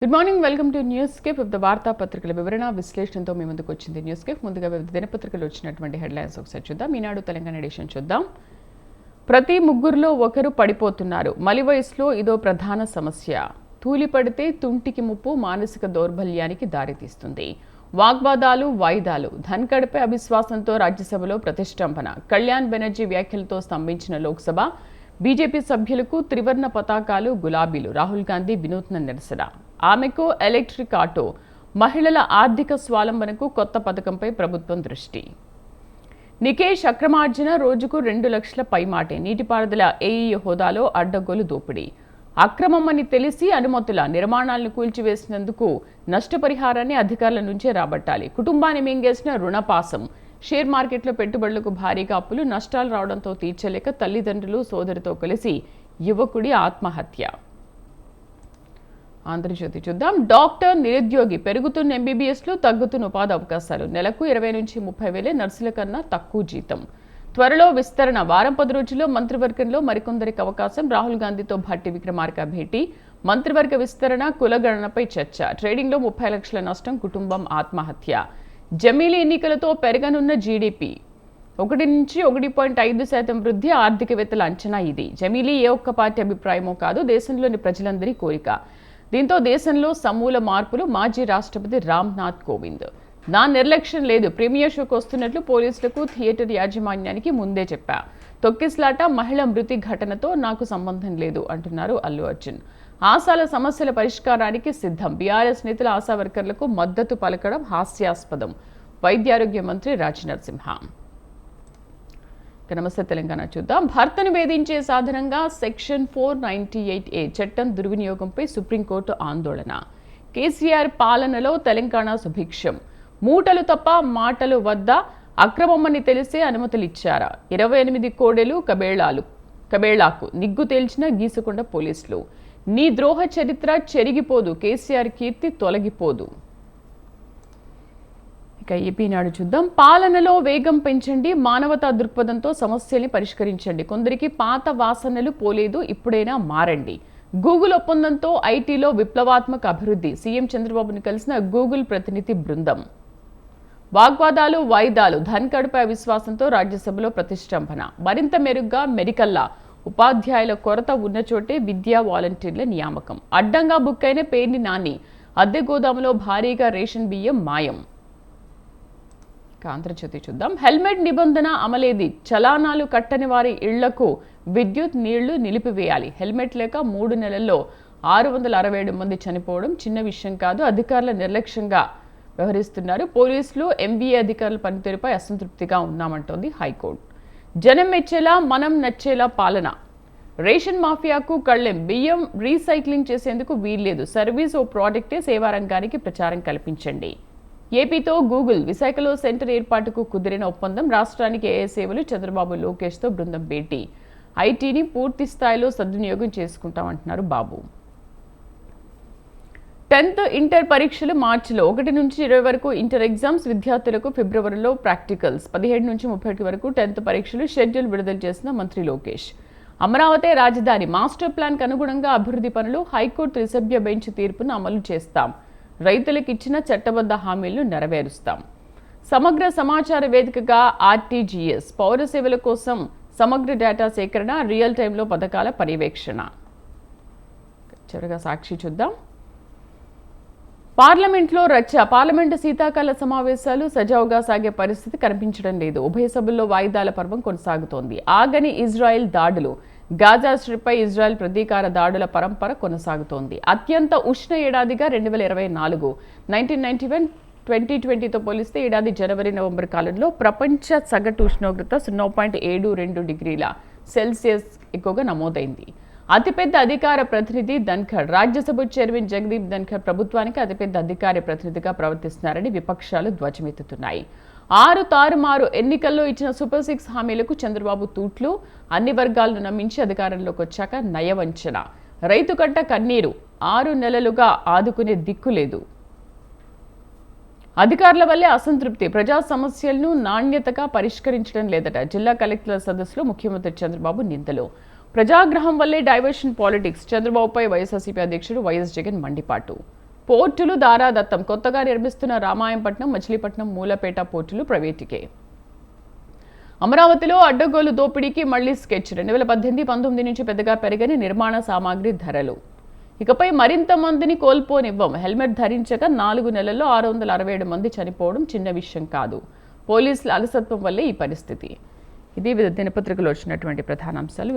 Good morning, welcome to news scape. వివిధ వార్తాపత్రికల వివరణ విశ్లేషణతో మీ ముందుకు వచ్చింది న్యూస్ స్కేప్. ముందుగా వివిధ దినపత్రికలు వచ్చినటువంటి హెడ్లైన్స్ ఒకసారి చూద్దాం. ఈనాడు తెలంగాణ ఎడిషన్ చూద్దాం. ప్రతి ముగ్గురులో ఒకరు పడిపోతున్నారు, మలి వయసులో ఇదో ప్రధాన సమస్య. తూలిపడితే తుంటికి ముప్పు, మానసిక దౌర్బల్యానికి దారితీస్తుంది. వాగ్వాదాలు, వాయిదాలు, ధన్కడ్పై అవిశ్వాసంతో రాజ్యసభలో ప్రతిష్టంభన. కళ్యాణ్ బెనర్జీ వ్యాఖ్యలతో స్తంభించిన లోక్సభ. బీజేపీ సభ్యులకు త్రివర్ణ పతాకాలు, గులాబీలు. రాహుల్ గాంధీ వినూత్న నిరసన. ఆమెకు ఎలక్ట్రిక్ ఆటో. మహిళల ఆర్థిక స్వావలంబనకు కొత్త పథకంపై ప్రభుత్వం దృష్టి. నికేష్ అక్రమార్జన రోజుకు 2 లక్షల పైమాటే. నీటిపారుదల ఏఈ హోదాలో అడ్డగోలు దోపిడీ. అక్రమమని తెలిసి అనుమతుల నిర్మాణాలను కూల్చివేసినందుకు నష్టపరిహారాన్ని అధికారుల నుంచే రాబట్టాలి. కుటుంబాన్ని మింగేసిన రుణపాసం. షేర్ మార్కెట్లో పెట్టుబడులకు భారీగా అప్పులు. నష్టాలు రావడంతో తీర్చలేక తల్లిదండ్రులు, సోదరితో కలిసి యువకుడి ఆత్మహత్య. ఆంధ్రజ్యోతి చూద్దాం. డాక్టర్ నిరుద్యోగి. పెరుగుతున్న ఎంబీబీఎస్లు, తగ్గుతున్న ఉపాధి అవకాశాలు. నెలకు 20 నుంచి 30 వేలే, నర్సుల కన్నా తక్కువ జీతం. త్వరలో విస్తరణ. వారం 10 రోజుల్లో మంత్రివర్గంలో మరికొందరికి అవకాశం. రాహుల్ గాంధీతో భట్టి విక్రమార్క భేటీ. మంత్రివర్గ విస్తరణ, కులగణనపై చర్చ. ట్రేడింగ్లో 30 లక్షల నష్టం, కుటుంబం ఆత్మహత్య. జమీలీ ఎన్నికలతో పెరగనున్న జీడీపీ 1 నుంచి 1.5% వృద్ధి. ఆర్థికవేత్తల అంచనా ఇది. జమీలీ ఏ ఒక్క పార్టీ అభిప్రాయమో కాదు, దేశంలోని ప్రజలందరి కోరిక. దీంతో దేశంలో సమూల మార్పులు. మాజీ రాష్ట్రపతి రామ్నాథ్ కోవింద్. నా నిర్లక్ష్యం లేదు, ప్రీమియర్ షోకు వస్తున్నట్లు పోలీసులకు, థియేటర్ యాజమాన్యానికి ముందే చెప్పా. తొక్కిస్లాట, మహిళ మృతి ఘటనతో నాకు సంబంధం లేదు అంటున్నారు అల్లు అర్జున్. ఆశాల సమస్యల పరిష్కారానికి సిద్ధం. బీఆర్ఎస్ నేతల ఆశా వర్కర్లకు మద్దతు పలకడం హాస్యాస్పదం. వైద్యారోగ్య మంత్రి రాజనరసింహ. నమస్తే తెలంగాణ చూద్దాం. భర్తను వేధించే సాధనంగా సెక్షన్ 498A చట్టం దుర్వినియోగంపై సుప్రీంకోర్టు ఆందోళన. కేసీఆర్ పాలనలో తెలంగాణ సుభిక్షం. మూటలు తప్ప మాటలు వద్ద. అక్రమమని తెలిసే అనుమతులిచ్చారా? 28 కోడెలు కబేళాకు నిగ్గు తేల్చిన గీసుకొండ పోలీసులు. నీ ద్రోహ చరిత్ర చెరిగిపోదు, కేసీఆర్ కీర్తి తొలగిపోదు. ఏపీ నాడు చూద్దాం. పాలనలో వేగం పెంచండి, మానవతా దృక్పథంతో సమస్యల్ని పరిష్కరించండి. కొందరికి పాత వాసనలు పోలేదు, ఇప్పుడైనా మారండి. గూగుల్ ఒప్పందంతో ఐటీలో విప్లవాత్మక అభివృద్ధి. సీఎం చంద్రబాబును కలిసిన గూగుల్ ప్రతినిధి బృందం. వాగ్వాదాలు, వాయిదాలు, ధన్కడ్పై అవిశ్వాసంతో రాజ్యసభలో ప్రతిష్టంభన. మరింత మెరుగ్గా మెడికల్లా. ఉపాధ్యాయుల కొరత ఉన్న చోటే విద్యా వాలంటీర్ల నియామకం. అడ్డంగా బుక్ అయిన పేర్ని నాని. అద్దె గోదాములో భారీగా రేషన్ బియ్యం మాయం. ఆంధ్రజ్యోతి చూద్దాం. హెల్మెట్ నిబంధన అమలేది. చలానాలు కట్టని వారి ఇళ్లకు విద్యుత్, నీళ్లు నిలిపివేయాలి. హెల్మెట్ లేక 3 నెలల్లో 667 మంది చనిపోవడం చిన్న విషయం కాదు. అధికారుల నిర్లక్ష్యంగా వ్యవహరిస్తున్నారు. పోలీసులు, ఎంబీఏ అధికారుల పనితీరుపై అసంతృప్తిగా ఉన్నామంటోంది హైకోర్టు. జనం మెచ్చేలా, మనం నచ్చేలా పాలన. రేషన్ మాఫియాకు కళ్ళెం. బియ్యం రీసైక్లింగ్ చేసేందుకు వీల్లేదు. సర్వీస్ ఓ ప్రాడక్టే, సేవా రంగానికి ప్రచారం కల్పించండి. ఏపీతో గూగుల్. విశాఖలో సెంటర్ ఏర్పాటుకు కుదిరిన ఒప్పందం. రాష్ట్రానికి ఏఏ సేవలు. చంద్రబాబు, లోకేష్తో బృందం భేటీ. ఐటీని పూర్తి స్థాయిలో సద్వినియోగం చేసుకుంటామంటున్నారు బాబు. 10th ఇంటర్ పరీక్షలు మార్చిలో. 1 నుంచి 20 వరకు ఇంటర్ ఎగ్జామ్స్. విద్యార్థులకు ఫిబ్రవరిలో ప్రాక్టికల్స్. 17 నుంచి 30 వరకు 10th పరీక్షలు. షెడ్యూల్ విడుదల చేసిన మంత్రి లోకేష్. అమరావతి రాజధాని. మాస్టర్ ప్లాన్కు అనుగుణంగా అభివృద్ధి పనులు. హైకోర్టు త్రిసభ్య బెంచ్ తీర్పును అమలు చేస్తాం. రైతులకు ఇచ్చిన చట్టబద్ధ హామీలను నెరవేరుస్తాం. సమగ్ర సమాచార వేదికగా ఆర్టీజీఎస్. పౌర సేవల కోసం సమగ్ర డేటా సేకరణ. రియల్ టైంలో పథకాల పర్యవేక్షణ. చివరగా సాక్షి చూద్దాం. పార్లమెంట్లో రచ్చ. పార్లమెంటు శీతాకాల సమావేశాలు సజావుగా సాగే పరిస్థితి కనిపించడం లేదు. ఉభయ సభల్లో వాయిదాల పర్వం కొనసాగుతోంది. ఆగని ఇజ్రాయెల్ దాడులు. గాజా స్ట్రిప్పై ఇజ్రాయెల్ ప్రతీకార దాడుల పరంపర కొనసాగుతోంది. అత్యంత ఉష్ణ ఏడాదిగా 2024. 1991, 2020తో పోలిస్తే ఏడాది జనవరి, నవంబర్ కాలంలో ప్రపంచ సగటు ఉష్ణోగ్రత 0.72 డిగ్రీల సెల్సియస్ ఎక్కువగా నమోదైంది. అతిపెద్ద అధికార ప్రతినిధి ధన్ఖడ్. రాజ్యసభ చైర్మన్ జగదీప్ ధన్ఖడ్ ప్రభుత్వానికి అతిపెద్ద అధికార ప్రతినిధిగా ప్రవర్తిస్తున్నారని విపక్షాలు ధ్వజమెత్తుతున్నాయి. 6 తారుమారు ఎన్నికల్లో ఇచ్చిన సూపర్ 6 హామీలకు చంద్రబాబు తూట్లు. అన్ని వర్గాలను నమ్మించి అధికారంలోకి వచ్చాక నయవంచన. రైతు కట్ట కన్నీరు. 6 నెలలుగా ఆదుకునే దిక్కు లేదు. అధికారుల వల్లే అసంతృప్తి. ప్రజా సమస్యలను నాణ్యతగా పరిష్కరించడం లేదట. జిల్లా కలెక్టర్ల సదస్సులో ముఖ్యమంత్రి చంద్రబాబు నిందలు. ప్రజాగ్రహం వల్లే డైవర్షన్ పాలిటిక్స్. చంద్రబాబుపై వైఎస్ఆర్సీపీ అధ్యక్షుడు వైఎస్ జగన్ మండిపాటు. పోర్టులు దారాదత్తం. కొత్తగా నిర్మిస్తున్న రామాయంపట్నం, మచిలీపట్నం, మూలపేట పోర్టులు ప్రైవేటుకే. అమరావతిలో అడ్డగోలు దోపిడీకి మళ్లీ స్కెచ్. 2018-19 నుంచి పెద్దగా పెరగని నిర్మాణ సామాగ్రి ధరలు. ఇకపై మరింత మందిని కోల్పోనివ్వం. హెల్మెట్ ధరించక 4 నెలల్లో 667 మంది చనిపోవడం చిన్న విషయం కాదు. పోలీసుల అలసత్వం వల్లే ఈ పరిస్థితి. ఇది దినపత్రికలో వచ్చినటువంటి ప్రధాన అంశాలు.